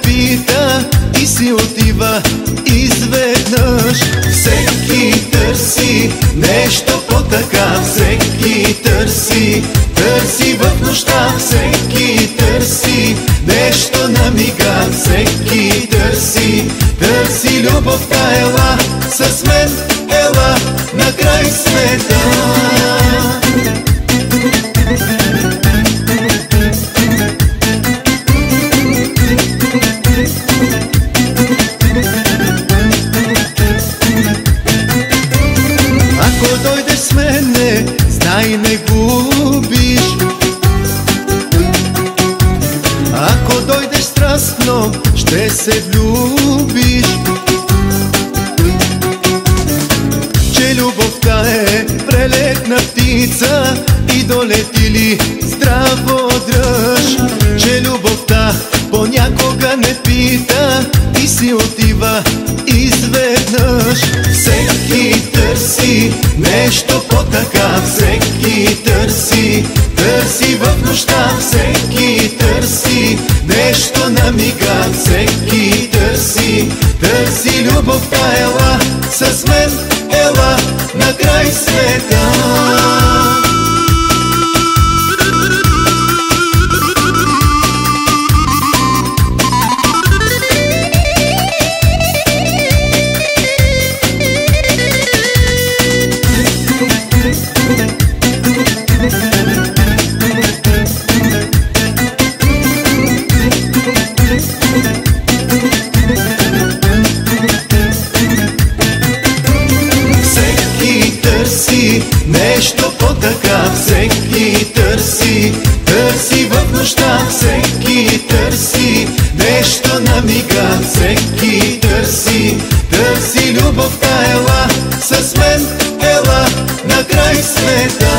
пита и си отива изведнъж. Всеки търси нещо по-така, всеки търси в нощта, всеки търси нещо на мига, всеки търси любовта. Ела с мен, ела на край света. Ако дойдеш с мене, знай не губиш. Ако дойдеш страстно, ще се влюбиш. Че любовта е прелетна птица и долети ли здраво дръж. Че любовта понякога не пита и си отива изведнъж. Всеки търси нещо по-така, всеки търси в нощта, всеки търси нещо на мига, всеки търси любовта. Ела с мен, ела на край света. Нещо по-така, всеки търси в нощта, всеки търси нещо на мига, всеки търси любовта. Ела с мен, ела на край света.